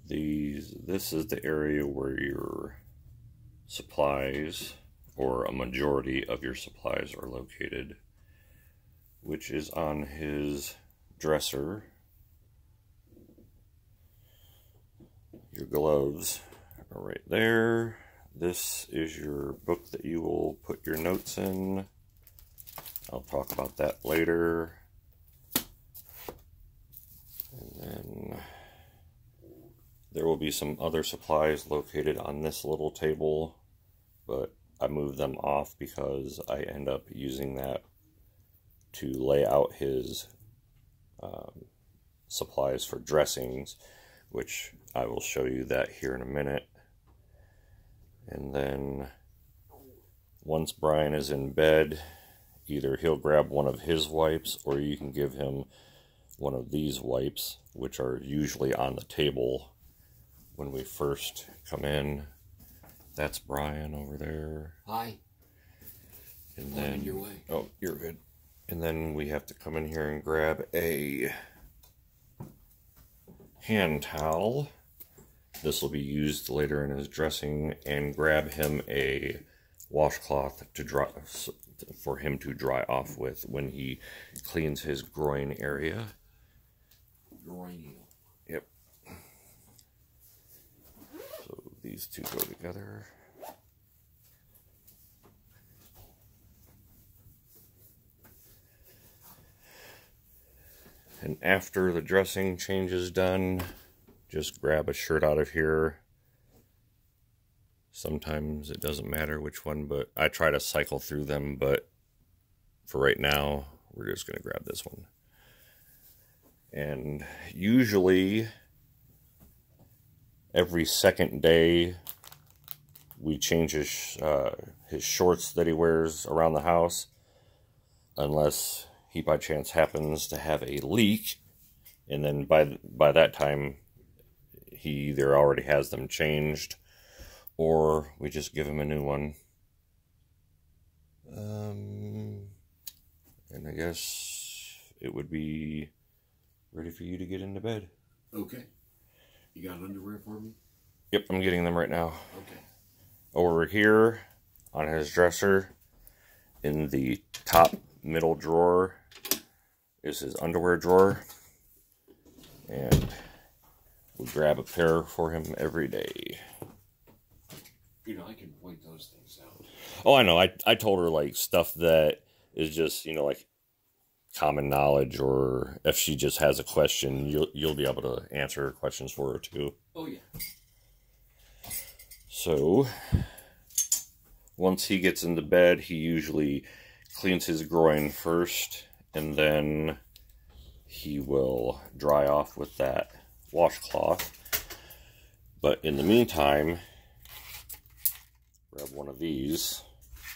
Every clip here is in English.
This is the area where your supplies, or a majority of your supplies, are located, which is on his dresser. Your gloves are right there. This is your book that you will put your notes in. I'll talk about that later. And then there will be some other supplies located on this little table, but I moved them off because I end up using that to lay out his supplies for dressings, which I will show you that here in a minute. And then once Brian is in bed, either he'll grab one of his wipes, or you can give him one of these wipes, which are usually on the table when we first come in. That's Brian over there. Hi. And then, on your way. Oh, you're good. And then we have to come in here and grab a hand towel. This will be used later in his dressing, and grab him a washcloth to dry, for him to dry off with when he cleans his groin area. Groin. Yep. So these two go together. And after the dressing change is done, just grab a shirt out of here. Sometimes it doesn't matter which one, but I try to cycle through them, but for right now, we're just going to grab this one. And usually, every second day, we change his shorts that he wears around the house, unless he by chance happens to have a leak, and then by that time, he either already has them changed, or we just give him a new one. And I guess it would be ready for you to get into bed. Okay. You got underwear for me? Yep, I'm getting them right now. Okay. Over here on his dresser, in the top middle drawer, is his underwear drawer. And we grab a pair for him every day. You know, I can point those things out. Oh, I know. I told her, like, stuff that is just, you know, like, common knowledge, or if she just has a question, you'll be able to answer her questions for her, too. Oh, yeah. So, once he gets into bed, he usually cleans his groin first, and then he will dry off with that washcloth. But in the meantime, grab one of these,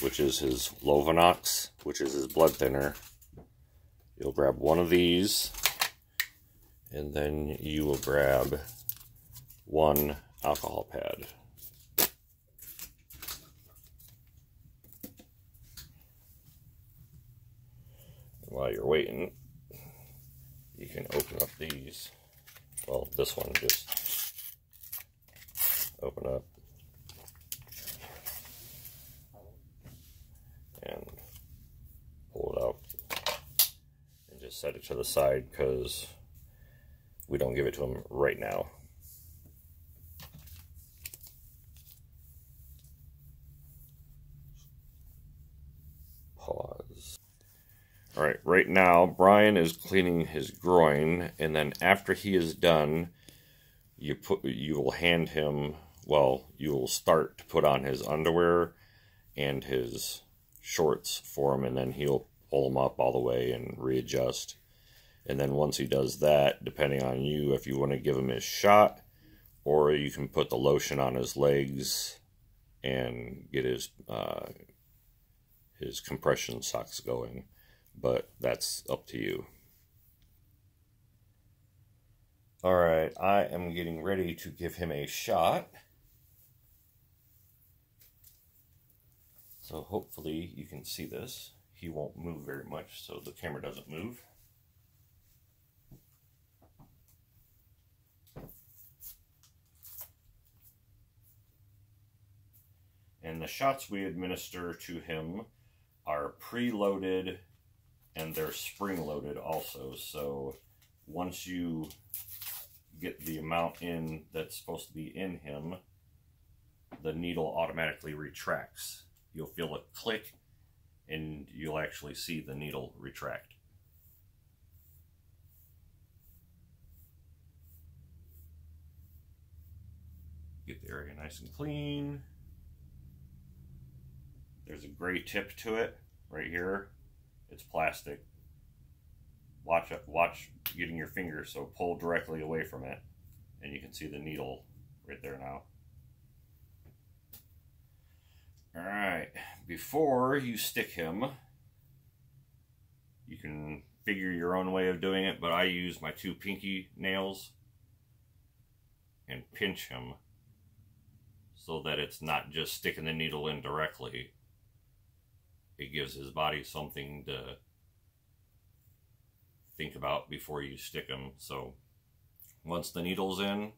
which is his Lovenox, which is his blood thinner. You'll grab one of these, and then you will grab one alcohol pad. And while you're waiting, you can open up these. Well, this one, just open up and pull it out and just set it to the side, because we don't give it to him right now. Pause. Alright, right now Brian is cleaning his groin, and then after he is done, you will hand him, well, you will start to put on his underwear and his shorts for him, and then he'll pull them up all the way and readjust. And then once he does that, depending on you, if you want to give him his shot, or you can put the lotion on his legs and get his compression socks going. But that's up to you. Alright, I am getting ready to give him a shot. So hopefully you can see this. He won't move very much, so the camera doesn't move. And the shots we administer to him are preloaded and they're spring-loaded also. So once you get the amount in that's supposed to be in him, the needle automatically retracts. You'll feel it click and you'll actually see the needle retract. Get the area nice and clean. There's a gray tip to it right here. It's plastic. Watch getting your finger, so pull directly away from it and you can see the needle right there now. All right, before you stick him, you can figure your own way of doing it, but I use my 2 pinky nails and pinch him so that it's not just sticking the needle in directly. It gives his body something to think about before you stick him. So once the needle's in,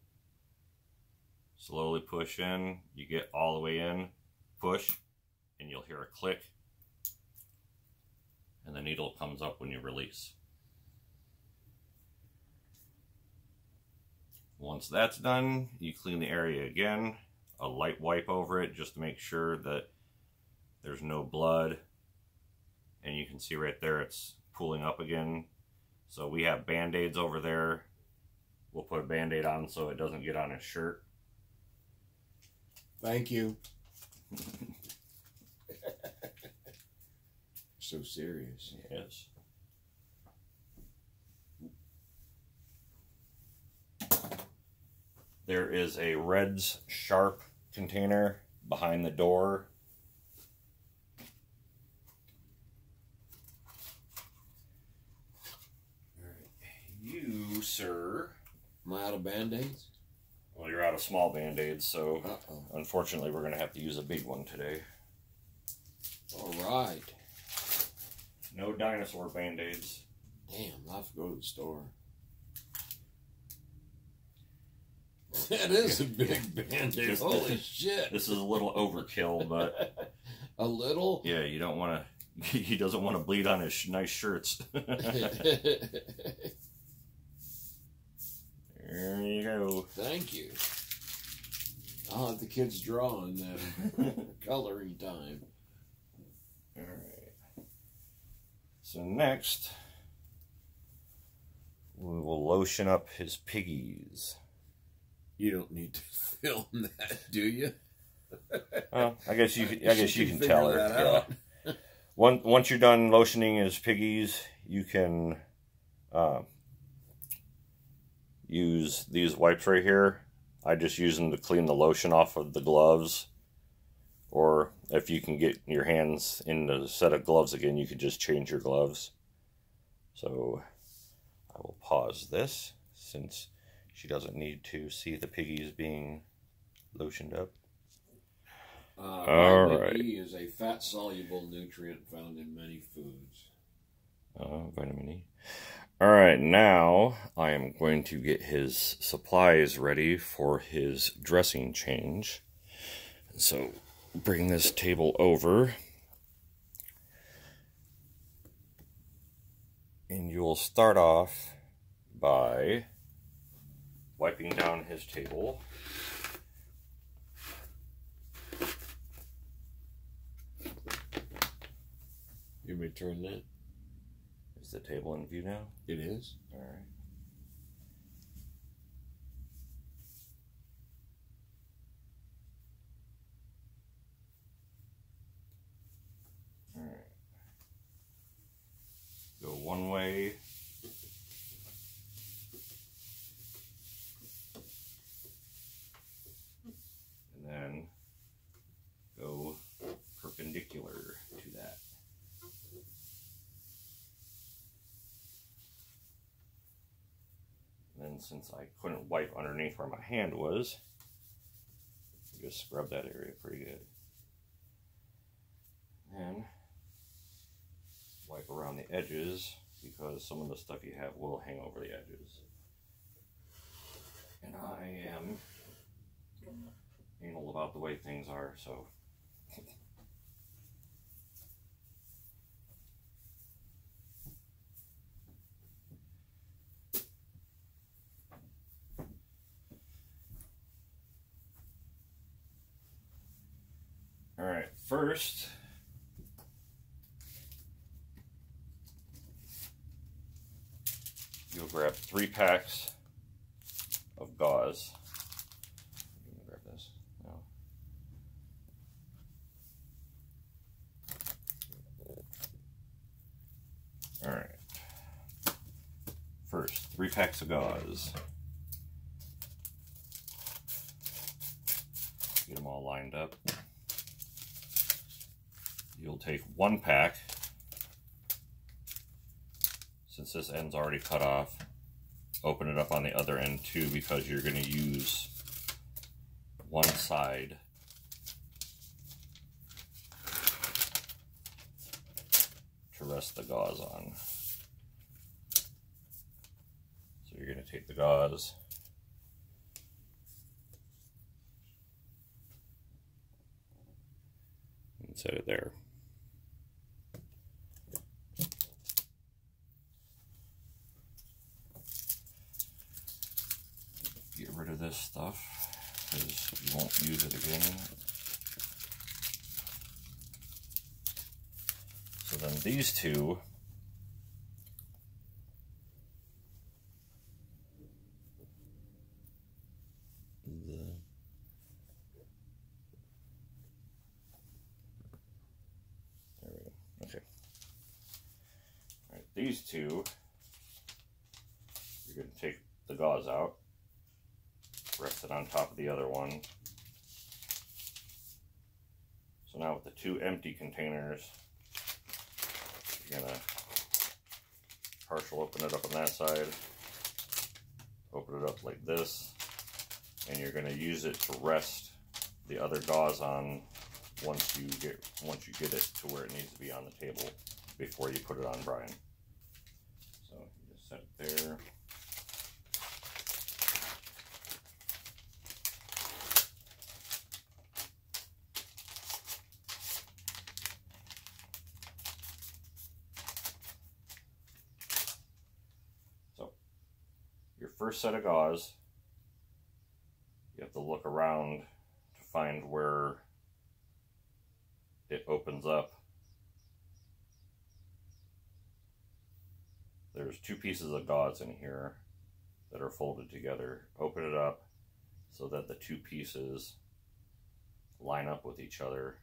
slowly push in, you get all the way in, push, and you'll hear a click, and the needle comes up when you release. Once that's done, you clean the area again, a light wipe over it just to make sure that there's no blood, and you can see right there it's pooling up again. So we have Band-Aids over there. We'll put a Band-Aid on so it doesn't get on his shirt. Thank you. So serious. Yes. There is a Red's Sharp container behind the door. You, sir. Am I out of Band-Aids? Well, you're out of small Band-Aids, so Uh-oh. unfortunately we're going to have to use a big one today. All right. No dinosaur Band-Aids. Damn, I'll have to go to the store. That is a big Band-Aid. Holy shit. This is a little overkill, but... A little? Yeah, you don't want to... He doesn't want to bleed on his nice shirts. There you go. Thank you. I'll have the kids draw in that coloring time. Alright. So next, we will lotion up his piggies. You don't need to film that, do you? Well, I guess you can tell her. That out. Yeah. Once you're done lotioning his piggies, you can use these wipes right here. I just use them to clean the lotion off of the gloves. Or if you can get your hands in the set of gloves again, you could just change your gloves. So I will pause this since she doesn't need to see the piggies being lotioned up. Vitamin E is a fat-soluble nutrient found in many foods. Vitamin E. Alright, now I am going to get his supplies ready for his dressing change. So bring this table over. And you'll start off by wiping down his table. You may turn that. Is the table in view now? It is. All right. All right. Go one way. And then go perpendicular to that. And then since I couldn't wipe underneath where my hand was, just scrub that area pretty good. And wipe around the edges because some of the stuff you have will hang over the edges. And I am anal about the way things are, so All right, first, you'll grab 3 packs of gauze. Let me grab this. No. All right. First, 3 packs of gauze. Get them all lined up. You'll take 1 pack, since this end's already cut off. Open it up on the other end too, because you're going to use one side to rest the gauze on. So you're going to take the gauze and set it there. Get rid of this stuff because you won't use it again. So then these two, there we go. Okay. All right, these two, you're going to take the gauze out. Rest it on top of the other one. So now with the 2 empty containers, you're gonna partial open it up on that side, open it up like this, and you're gonna use it to rest the other gauze on once you get it to where it needs to be on the table before you put it on Brian. So you just set it there. Your first set of gauze, you have to look around to find where it opens up. There's 2 pieces of gauze in here that are folded together. Open it up so that the 2 pieces line up with each other.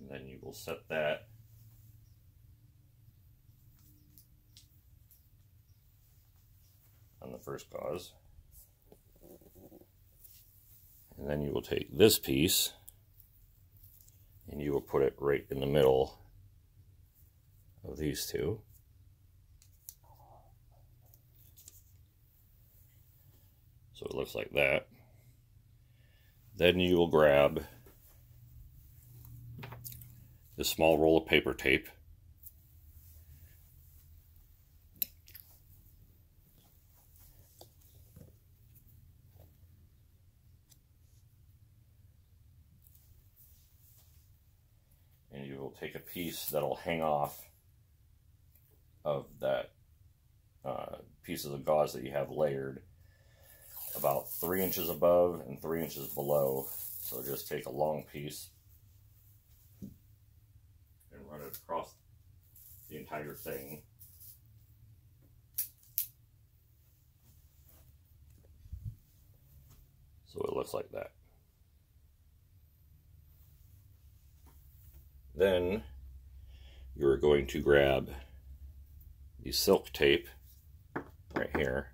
And then you will set that on the first gauze, and then you will take this piece and you will put it right in the middle of these 2. So it looks like that. Then you will grab this small roll of paper tape, and you will take a piece that'll hang off of that pieces of gauze that you have layered about 3 inches above and 3 inches below. So just take a long piece and run it across the entire thing. So it looks like that. Then you're going to grab the silk tape right here,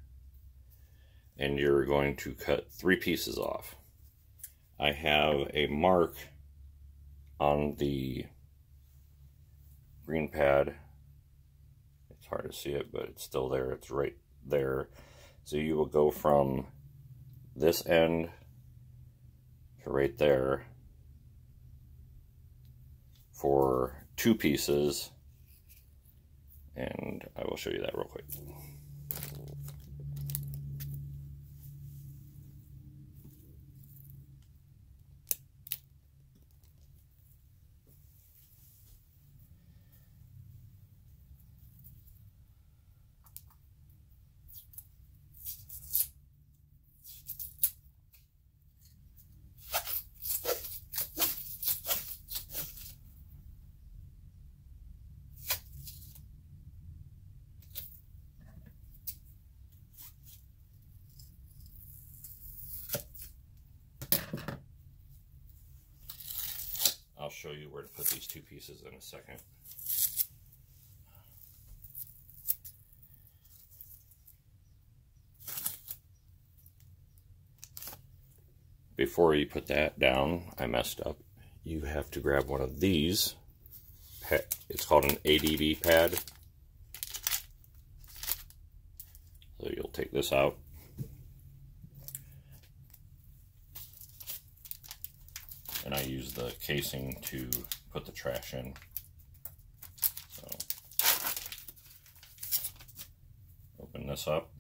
and you're going to cut 3 pieces off. I have a mark on the green pad. It's hard to see it, but it's still there. It's right there. So you will go from this end to right there for 2 pieces, and I will show you that real quick. show you where to put these two pieces in a second. Before you put that down, I messed up. You have to grab one of these. It's called an ADB pad. So you'll take this out. And I use the casing to put the trash in. So open this up.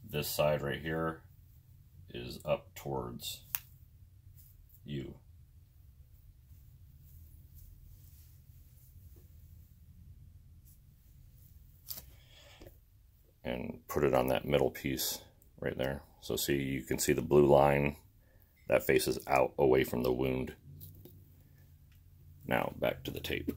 This side right here is up towards you. And put it on that middle piece right there. So see, you can see the blue line that faces out away from the wound. Now back to the tape.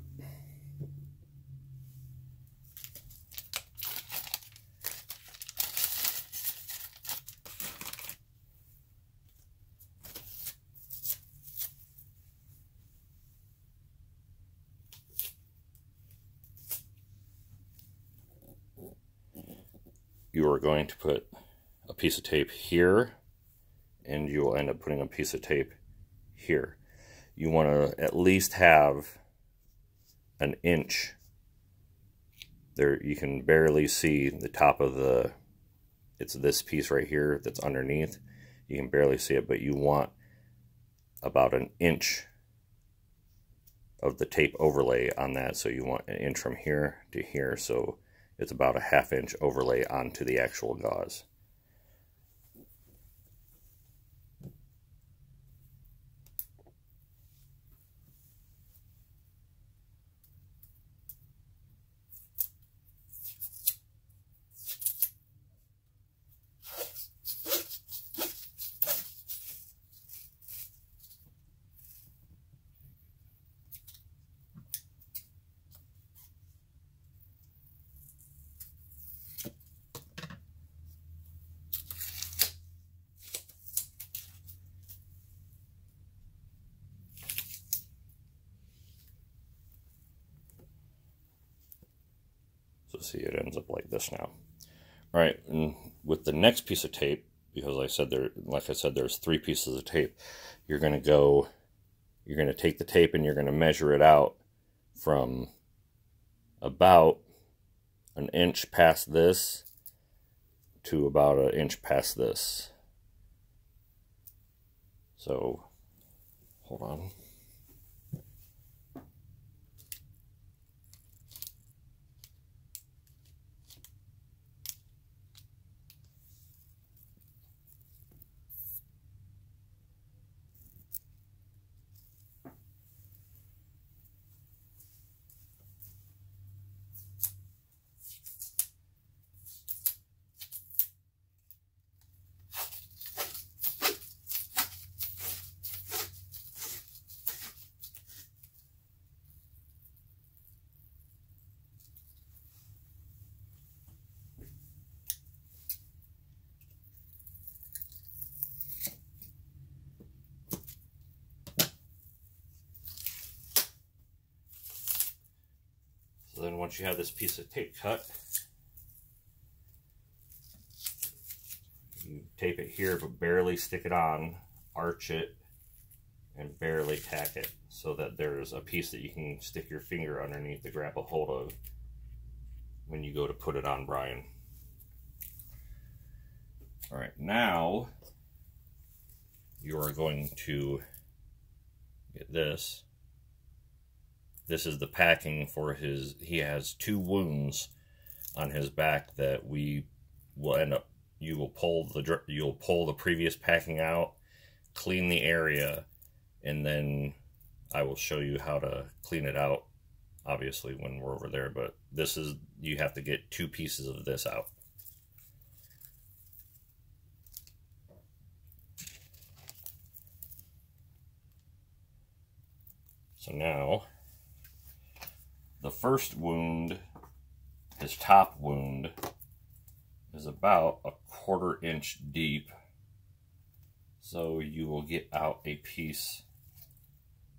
You are going to put a piece of tape here, and you will end up putting a piece of tape here. You want to at least have an inch. There, you can barely see the top of the, it's this piece right here that's underneath. You can barely see it, but you want about an inch of the tape overlay on that. So you want an inch from here to here. So it's about a ½ inch overlay onto the actual gauze. So see, it ends up like this now. All right, and with the next piece of tape, because like I said, there's 3 pieces of tape. You're going to take the tape and you're going to measure it out from about an inch past this to about an inch past this. So, hold on. So then once you have this piece of tape cut, you tape it here, but barely stick it on, arch it, and barely tack it so that there's a piece that you can stick your finger underneath to grab a hold of when you go to put it on Brian. All right, now you are going to get this. This is the packing for his, he has 2 wounds on his back that we will end up, you'll pull the previous packing out, clean the area, and then I will show you how to clean it out, obviously, when we're over there. But this is, you have to get 2 pieces of this out. So now, the first wound, his top wound, is about a ¼ inch deep. So you will get out a piece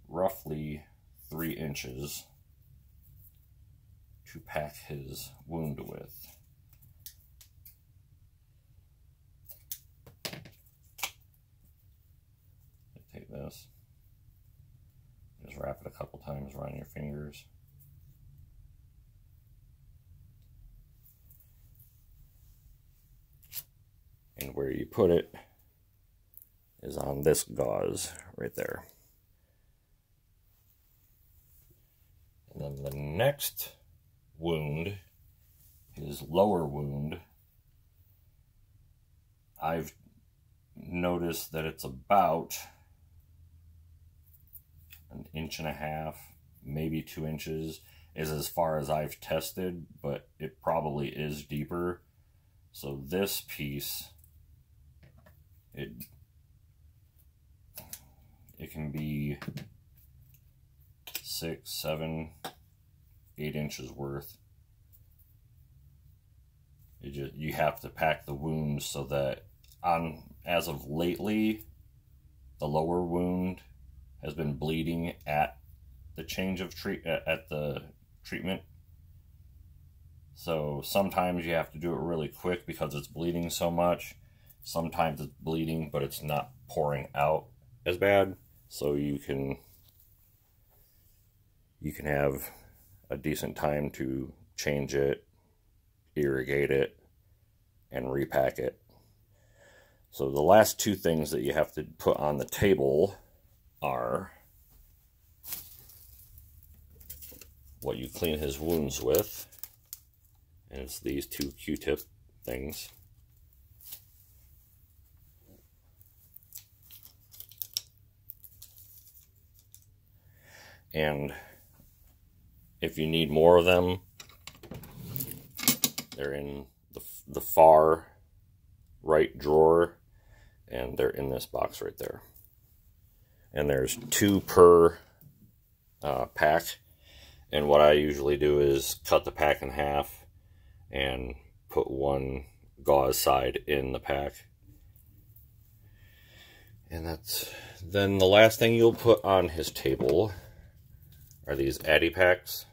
roughly 3 inches to pack his wound with. Take this, just wrap it a couple times around your fingers. And where you put it is on this gauze right there. And then the next wound, his lower wound, I've noticed that it's about 1.5 inches, maybe 2 inches, is as far as I've tested, but it probably is deeper. So this piece, it can be 6, 7, 8 inches worth. You have to pack the wound so that as of lately, the lower wound has been bleeding at the change of treatment. So sometimes you have to do it really quick because it's bleeding so much. Sometimes it's bleeding, but it's not pouring out as bad. So you can have a decent time to change it, irrigate it, and repack it. So the last 2 things that you have to put on the table are what you clean his wounds with, and it's these 2 Q-tip things. And if you need more of them, they're in the far right drawer, and they're in this box right there. And there's 2 per pack. And what I usually do is cut the pack in half and put 1 gauze side in the pack. And then the last thing you'll put on his table are these Addy packs.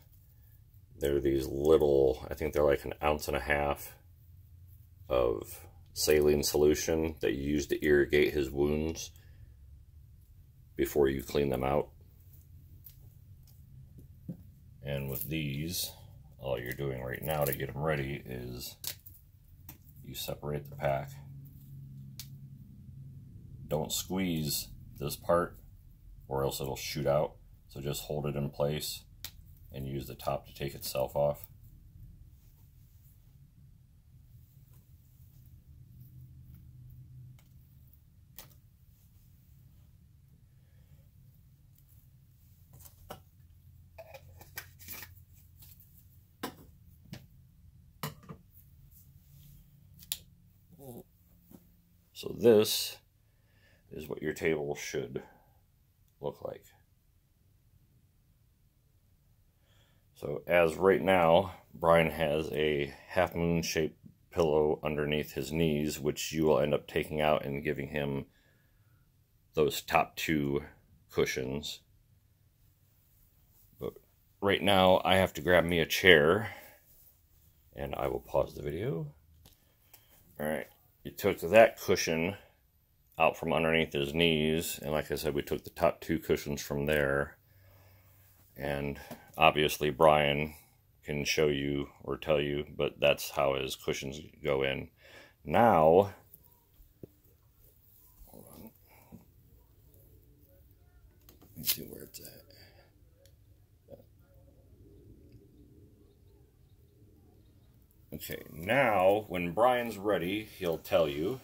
They're these little, I think they're like 1.5 ounces of saline solution that you use to irrigate his wounds before you clean them out. And with these, all you're doing right now to get them ready is you separate the pack. Don't squeeze this part or else it'll shoot out. So just hold it in place and use the top to take itself off. So this is what your table should look like. So as right now, Brian has a half moon shaped pillow underneath his knees, which you will end up taking out and giving him those top 2 cushions. But right now I have to grab me a chair, and I will pause the video. Alright, you took that cushion out from underneath his knees, and like I said, we took the top 2 cushions from there. And obviously Brian can show you or tell you, but that's how his cushions go in. Now, hold on. Let me see where it's at. Okay, now when Brian's ready, he'll tell you.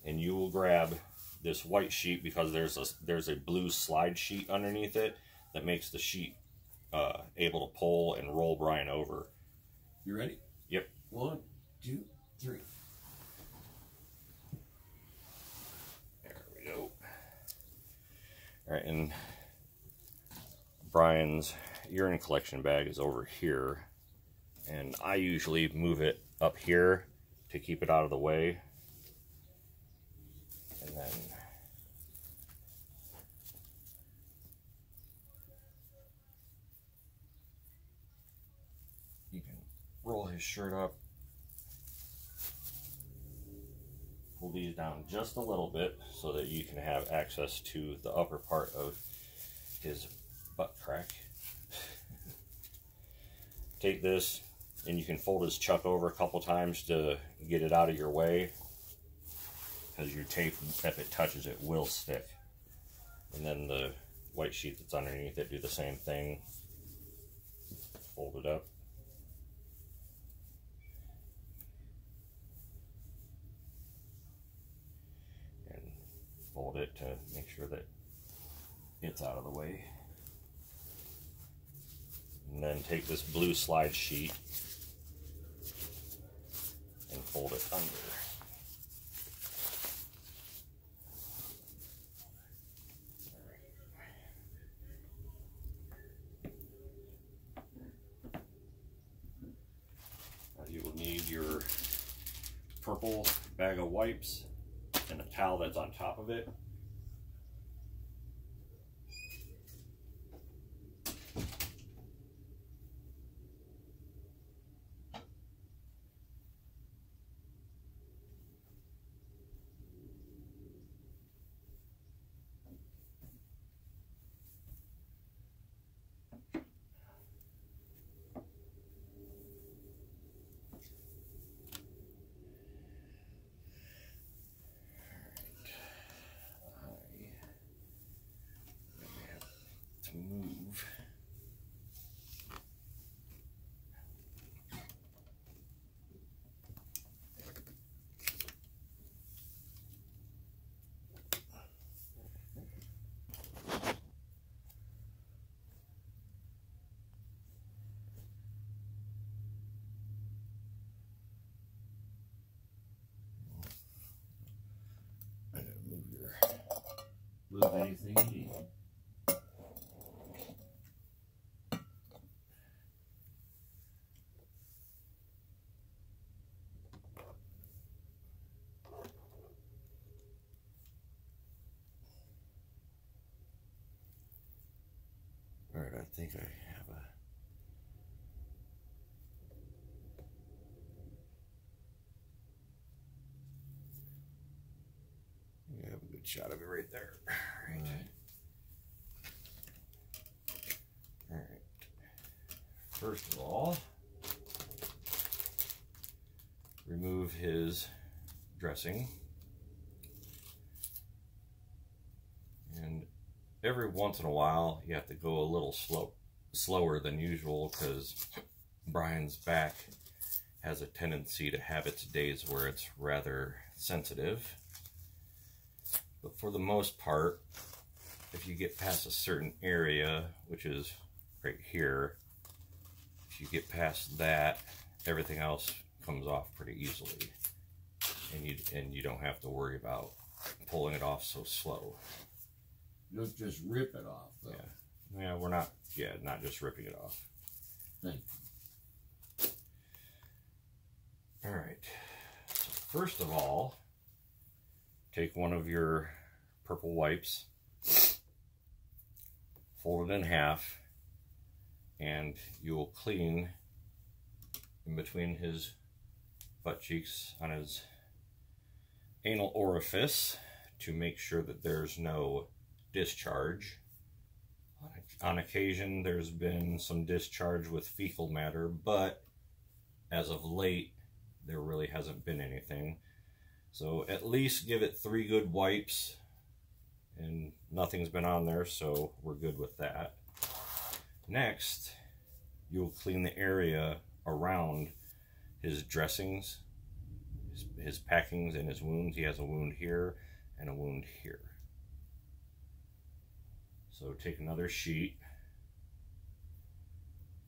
And you will grab this white sheet because there's a blue slide sheet underneath it that makes the sheet able to pull and roll Brian over. You ready? Yep. 1, 2, 3. There we go. All right, and Brian's urine collection bag is over here, and I usually move it up here to keep it out of the way. And then You can roll his shirt up, pull these down just a little bit so that you can have access to the upper part of his butt crack. Take this and you can fold his chuck over a couple times to get it out of your way, because your tape, if it touches it, will stick. And then the white sheet that's underneath it, do the same thing. Fold it up. And fold it to make sure that it's out of the way. And then take this blue slide sheet and fold it under. You will need your purple bag of wipes and a towel that's on top of it. Move. Move anything you need. Alright, I think I have a... You have a good shot of it right there. Alright. First of all, remove his dressing. And every once in a while, you have to go a little slower than usual, because Brian's back has a tendency to have its days where it's rather sensitive. But for the most part, if you get past a certain area, which is right here, if you get past that, everything else comes off pretty easily, and you don't have to worry about pulling it off so slow. You'll just rip it off, though. Yeah, we're not. Yeah, not just ripping it off. Thank you. All right. So first of all, take one of your purple wipes, fold it in half, and you will clean in between his butt cheeks on his anal orifice to make sure that there's no discharge. On occasion, there's been some discharge with fecal matter, but as of late, there really hasn't been anything. So at least give it 3 good wipes, and nothing's been on there, so we're good with that. Next, you'll clean the area around his dressings, his packings, and his wounds. He has a wound here and a wound here. So take another sheet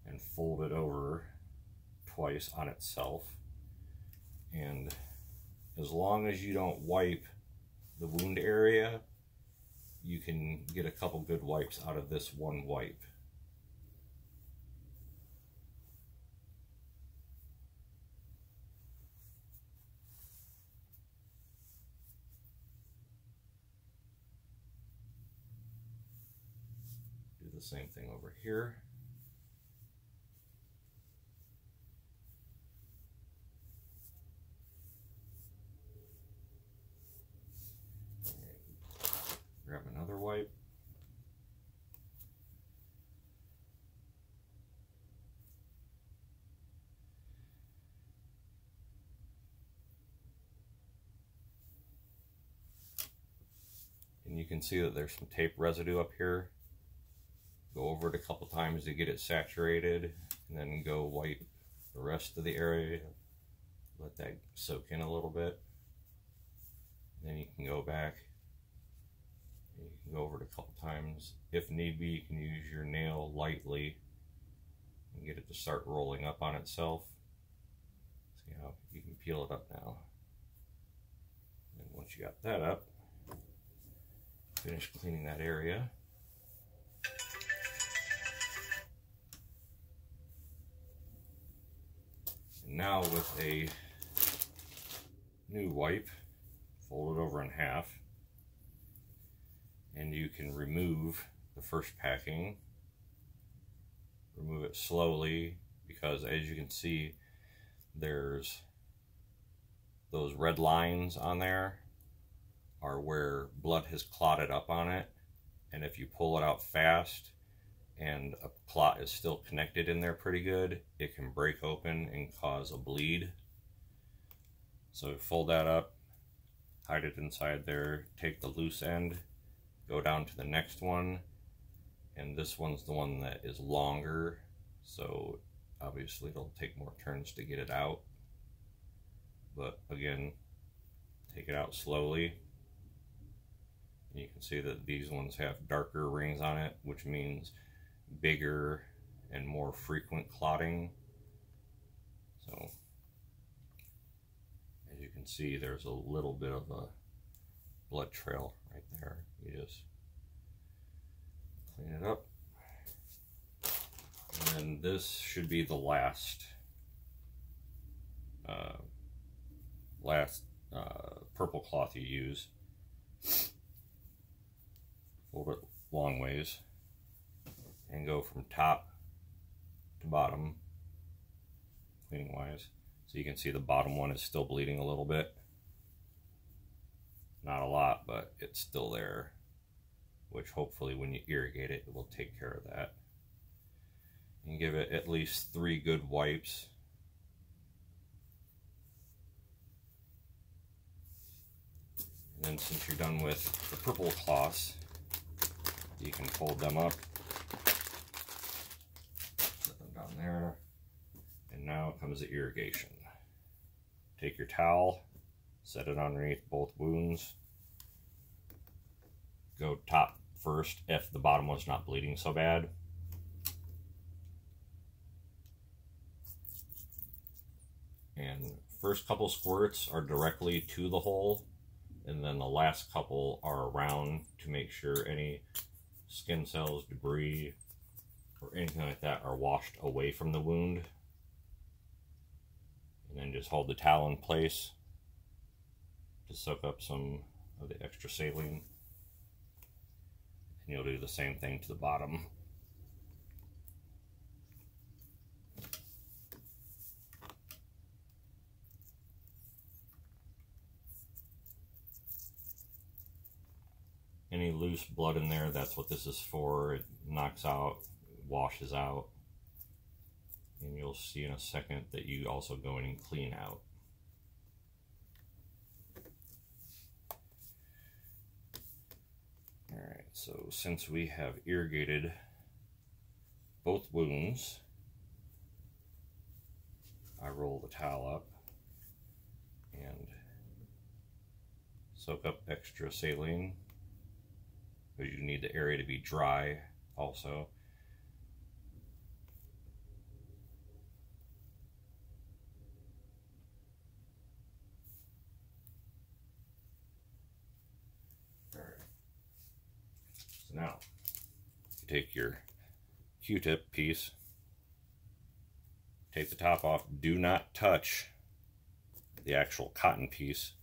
and fold it over twice on itself. And as long as you don't wipe the wound area, you can get a couple good wipes out of this one wipe. Do the same thing over here. And you can see that there's some tape residue up here. Go over it a couple times to get it saturated, and then go wipe the rest of the area. Let that soak in a little bit. And then you can go back. And you can go over it a couple times. If need be, you can use your nail lightly and get it to start rolling up on itself. See how you can peel it up now. And once you got that up, finish cleaning that area. And now with a new wipe, fold it over in half, and you can remove the first packing. Remove it slowly, because as you can see, there's those red lines on there are where blood has clotted up on it, and if you pull it out fast and a clot is still connected in there pretty good, it can break open and cause a bleed. So fold that up, hide it inside there, take the loose end, go down to the next one, and this one's the one that is longer, so obviously it'll take more turns to get it out. But again, take it out slowly. And you can see that these ones have darker rings on it, which means bigger and more frequent clotting. So as you can see, there's a little bit of a blood trail right there. You just clean it up. And then this should be the last purple cloth you use. Fold it long ways and go from top to bottom, cleaning wise. So you can see the bottom one is still bleeding a little bit. Not a lot, but it's still there, which hopefully when you irrigate it, it will take care of that. And give it at least 3 good wipes. And then since you're done with the purple cloths, you can fold them up, put them down there, and now comes the irrigation. Take your towel, set it underneath both wounds. Go top first if the bottom one's not bleeding so bad. And first couple squirts are directly to the hole, and then the last couple are around to make sure any skin cells, debris, or anything like that are washed away from the wound. And then just hold the towel in place to soak up some of the extra saline. And you'll do the same thing to the bottom. Any loose blood in there, that's what this is for. It knocks out, washes out. And you'll see in a second that you also go in and clean out. Alright, so since we have irrigated both wounds, I roll the towel up and soak up extra saline, because you need the area to be dry also. Alright. So now, you take your Q-tip piece, take the top off, do not touch the actual cotton piece.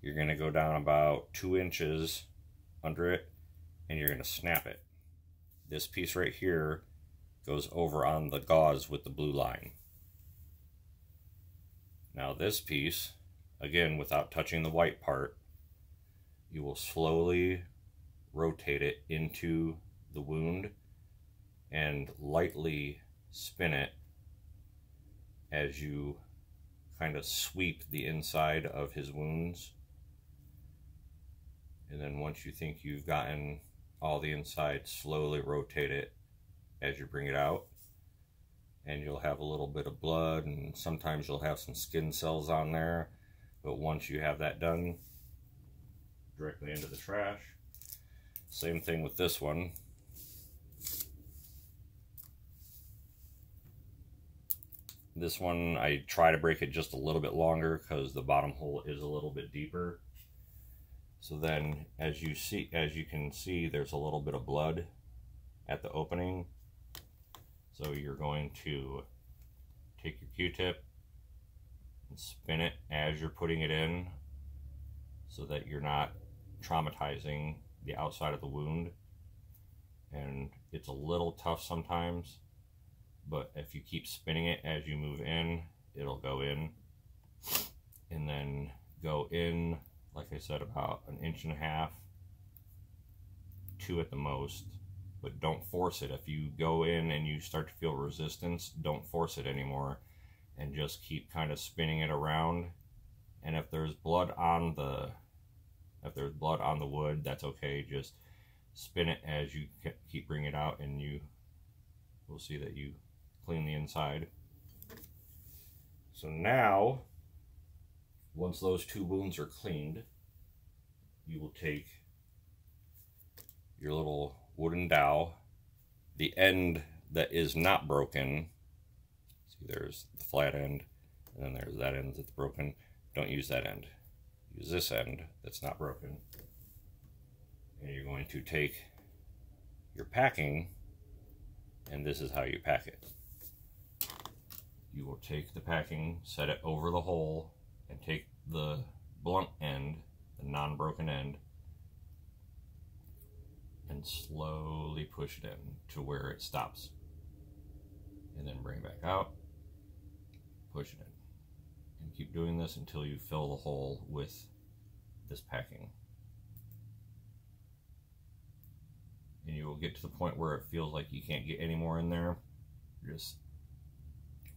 You're going to go down about 2 inches under it, and you're going to snap it. This piece right here goes over on the gauze with the blue line. Now this piece, again without touching the white part, you will slowly rotate it into the wound and lightly spin it as you kind of sweep the inside of his wounds. And then once you think you've gotten all the inside, slowly rotate it as you bring it out. And you'll have a little bit of blood, and sometimes you'll have some skin cells on there. But once you have that done, directly into the trash. Same thing with this one. This one, I try to break it just a little bit longer because the bottom hole is a little bit deeper. So then, as you can see, there's a little bit of blood at the opening. So you're going to take your Q-tip and spin it as you're putting it in, so that you're not traumatizing the outside of the wound. And it's a little tough sometimes, but if you keep spinning it as you move in, it'll go in. And then go in, like I said, about 1.5 inches, 2 at the most, but don't force it. If you go in and you start to feel resistance, don't force it anymore, and just keep kind of spinning it around. And if there's blood on the wood, that's okay. Just spin it as you keep bringing it out, and you will see that you clean the inside. So now, once those 2 wounds are cleaned, you will take your little wooden dowel, the end that is not broken. See, there's the flat end, and then there's that end that's broken. Don't use that end. Use this end that's not broken. And you're going to take your packing, and this is how you pack it. You will take the packing, set it over the hole, and take the blunt end, the non-broken end, and slowly push it in to where it stops. And then bring it back out, push it in. And keep doing this until you fill the hole with this packing. And you will get to the point where it feels like you can't get any more in there. Just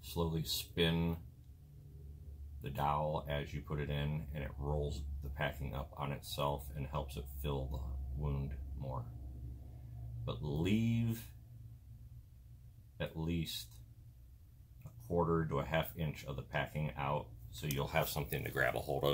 slowly spin the dowel as you put it in, and it rolls the packing up on itself and helps it fill the wound more. But leave at least 1/4 to 1/2 inch of the packing out, so you'll have something to grab a hold of.